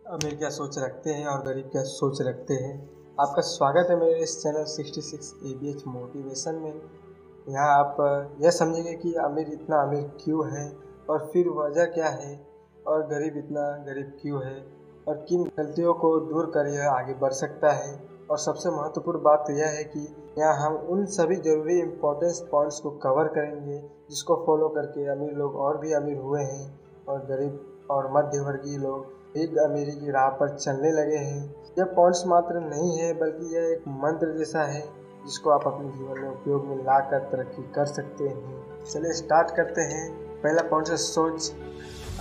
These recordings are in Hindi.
अमीर क्या सोच रखते हैं और गरीब क्या सोच रखते हैं। आपका स्वागत है मेरे इस चैनल 66 ABH मोटिवेशन में। यहाँ आप यह समझेंगे कि अमीर इतना अमीर क्यों है और फिर वजह क्या है, और गरीब इतना गरीब क्यों है और किन गलतियों को दूर कर यह आगे बढ़ सकता है। और सबसे महत्वपूर्ण बात तो यह है कि यहाँ हम उन सभी ज़रूरी इम्पोर्टेंस पॉइंट्स को कवर करेंगे जिसको फॉलो करके अमीर लोग और भी अमीर हुए हैं और गरीब और मध्यवर्गीय लोग एक अमीरी की राह पर चलने लगे हैं। यह पॉइंट्स मात्र नहीं है बल्कि यह एक मंत्र जैसा है जिसको आप अपने जीवन में उपयोग में लाकर तरक्की कर सकते हैं। चलिए स्टार्ट करते हैं। पहला पॉइंट है सोच।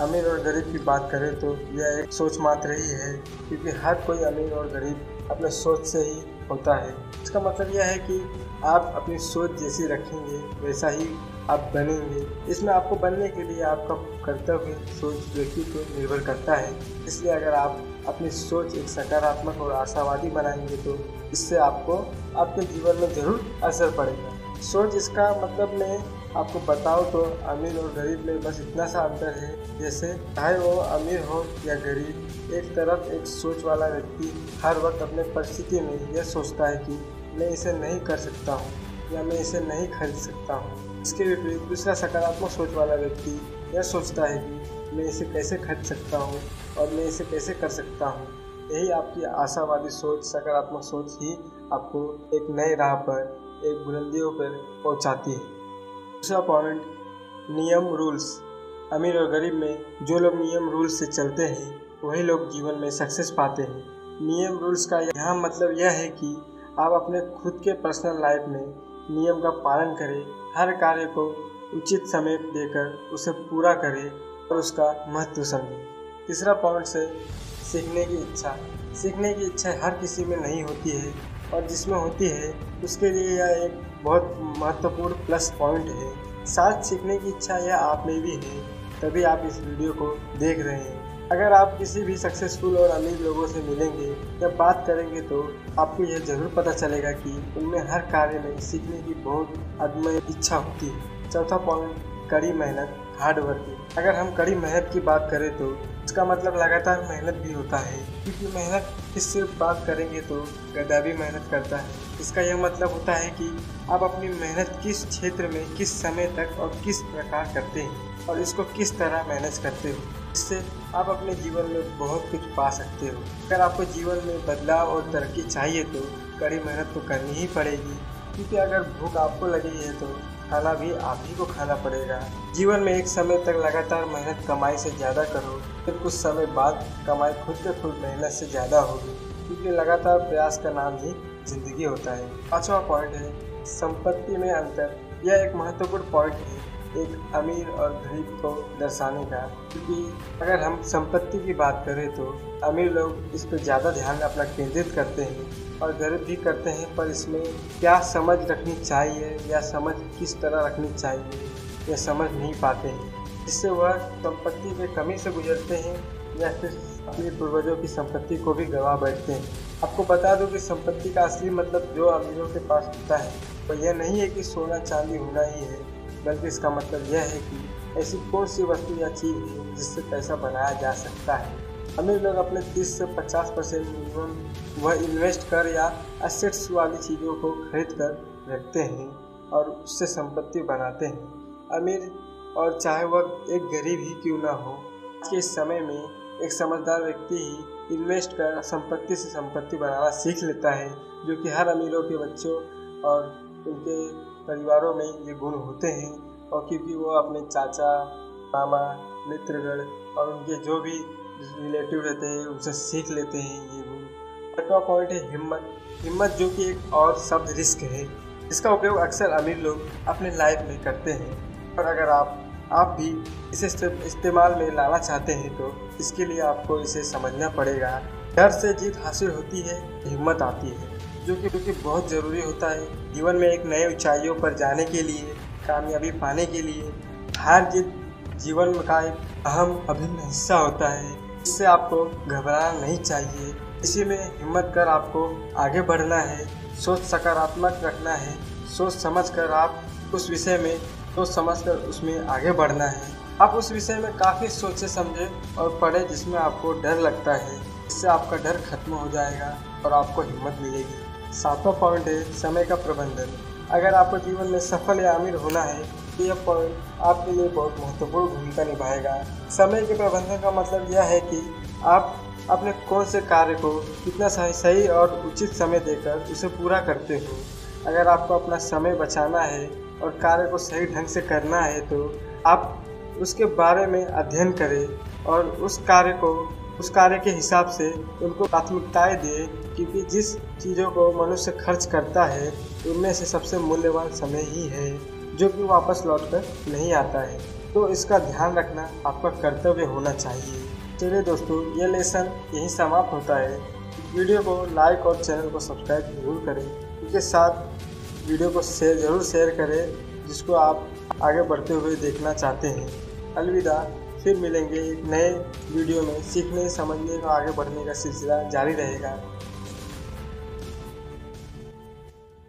अमीर और गरीब की बात करें तो यह एक सोच मात्र ही है, क्योंकि हर कोई अमीर और गरीब अपने सोच से ही होता है। इसका मतलब यह है कि आप अपनी सोच जैसी रखेंगे वैसा ही आप बनेंगे। इसमें आपको बनने के लिए आपका कर्तव्य सोच व्यक्ति पर निर्भर करता है। इसलिए अगर आप अपनी सोच एक सकारात्मक और आशावादी बनाएंगे तो इससे आपको आपके जीवन में ज़रूर असर पड़ेगा। सोच, इसका मतलब मैं आपको बताऊं तो अमीर और गरीब में बस इतना सा अंतर है, जैसे चाहे वो अमीर हो या गरीब, एक तरफ एक सोच वाला व्यक्ति हर वक्त अपने परिस्थिति में यह सोचता है कि मैं इसे नहीं कर सकता हूँ या मैं इसे नहीं खरीद सकता हूँ। इसके विपरीत दूसरा सकारात्मक सोच वाला व्यक्ति यह सोचता है कि मैं इसे कैसे खरीद सकता हूँ और मैं इसे कैसे कर सकता हूँ। यही आपकी आशावादी सोच, सकारात्मक सोच ही आपको एक नए राह पर, एक बुलंदियों पर पहुँचाती है। दूसरा पॉइंट, नियम, रूल्स। अमीर और गरीब में जो लोग नियम रूल्स से चलते हैं वही लोग जीवन में सक्सेस पाते हैं। नियम रूल्स का यहाँ मतलब यह है कि आप अपने खुद के पर्सनल लाइफ में नियम का पालन करें, हर कार्य को उचित समय देकर उसे पूरा करें और उसका महत्व समझें। तीसरा पॉइंट है सीखने की इच्छा। सीखने की इच्छा हर किसी में नहीं होती है और जिसमें होती है उसके लिए यह एक बहुत महत्वपूर्ण प्लस पॉइंट है। साथ सीखने की इच्छा यह आप में भी है, तभी आप इस वीडियो को देख रहे हैं। अगर आप किसी भी सक्सेसफुल और अमीर लोगों से मिलेंगे या बात करेंगे तो आपको यह ज़रूर पता चलेगा कि उनमें हर कार्य में सीखने की बहुत अदम्य इच्छा होती है। चौथा पॉइंट, कड़ी मेहनत, हार्ड वर्किंग। अगर हम कड़ी मेहनत की बात करें तो इसका मतलब लगातार मेहनत भी होता है, क्योंकि मेहनत की सिर्फ बात करेंगे तो गधा भी मेहनत करता है। इसका यह मतलब होता है कि आप अपनी मेहनत किस क्षेत्र में, किस समय तक और किस प्रकार करते हैं और इसको किस तरह मैनेज करते हो। इससे आप अपने जीवन में बहुत कुछ पा सकते हो। अगर आपको जीवन में बदलाव और तरक्की चाहिए तो कड़ी मेहनत तो करनी ही पड़ेगी, क्योंकि अगर भूख आपको लगी है तो खाना भी आप ही को खाना पड़ेगा। जीवन में एक समय तक लगातार मेहनत कमाई से ज़्यादा करो, फिर कुछ समय बाद कमाई खुद के खुद मेहनत से ज़्यादा होगी, क्योंकि लगातार प्रयास का नाम ही जिंदगी होता है। पांचवा पॉइंट है संपत्ति में अंतर। यह एक महत्वपूर्ण पॉइंट है एक अमीर और गरीब को दर्शाने का, क्योंकि अगर हम संपत्ति की बात करें तो अमीर लोग इस पर ज़्यादा ध्यान अपना केंद्रित करते हैं और गरीब भी करते हैं, पर इसमें क्या समझ रखनी चाहिए या समझ किस तरह रखनी चाहिए यह समझ नहीं पाते हैं, जिससे वह संपत्ति में कमी से गुजरते हैं या फिर अपने पूर्वजों की संपत्ति को भी गंवा बैठते हैं। आपको बता दूं कि संपत्ति का असली मतलब जो अमीरों के पास होता है वह यह नहीं है कि सोना चांदी होना ही है, बल्कि इसका मतलब यह है कि ऐसी कौन सी वस्तु या चीज़ है जिससे पैसा बनाया जा सकता है। अमीर लोग अपने 30 से 50% मिनिमम वह इन्वेस्ट कर या एसेट्स वाली चीज़ों को खरीद कर रखते हैं और उससे संपत्ति बनाते हैं। अमीर और चाहे वह एक गरीब ही क्यों ना हो, आज के इस समय में एक समझदार व्यक्ति ही इन्वेस्ट कर संपत्ति से संपत्ति बनाना सीख लेता है, जो कि हर अमीरों के बच्चों और उनके परिवारों में ये गुण होते हैं, और क्योंकि वो अपने चाचा, मामा, मित्रगण और उनके जो भी रिलेटिव रहते हैं उनसे सीख लेते हैं ये गुण। छठवां पॉइंट है हिम्मत। हिम्मत जो कि एक और शब्द रिस्क है, इसका उपयोग अक्सर अमीर लोग अपने लाइफ में करते हैं, और अगर आप भी इसे इस्तेमाल में लाना चाहते हैं तो इसके लिए आपको इसे समझना पड़ेगा। डर से जीत हासिल होती है, हिम्मत आती है, जो कि बहुत ज़रूरी होता है जीवन में एक नए ऊंचाइयों पर जाने के लिए, कामयाबी पाने के लिए। हार जीत जीवन का एक अहम अभिन्न हिस्सा होता है, इससे आपको घबराना नहीं चाहिए। इसी में हिम्मत कर आपको आगे बढ़ना है, सोच सकारात्मक रखना है, सोच समझ कर आप उस विषय में सोच समझ कर उसमें आगे बढ़ना है आप उस विषय में काफ़ी सोचे समझे और पढ़े जिसमें आपको डर लगता है। इससे आपका डर खत्म हो जाएगा और आपको हिम्मत मिलेगी। 7वां पॉइंट है समय का प्रबंधन। अगर आपको जीवन में सफल या अमीर होना है तो यह पॉइंट आपके लिए बहुत महत्वपूर्ण भूमिका निभाएगा। समय के प्रबंधन का मतलब यह है कि आप अपने कौन से कार्य को कितना सही और उचित समय देकर उसे पूरा करते हो। अगर आपको अपना समय बचाना है और कार्य को सही ढंग से करना है तो आप उसके बारे में अध्ययन करें और उस कार्य के हिसाब से उनको प्राथमिकताएं दें, क्योंकि जिस चीज़ों को मनुष्य खर्च करता है उनमें से सबसे मूल्यवान समय ही है, जो कि वापस लौटकर नहीं आता है। तो इसका ध्यान रखना आपका कर्तव्य होना चाहिए। चलिए दोस्तों, ये लेसन यहीं समाप्त होता है। वीडियो को लाइक और चैनल को सब्सक्राइब जरूर करें। इसके साथ वीडियो को ज़रूर शेयर करें जिसको आप आगे बढ़ते हुए देखना चाहते हैं। अलविदा। फिर मिलेंगे एक नए वीडियो में। सीखने समझने और आगे बढ़ने का सिलसिला जारी रहेगा।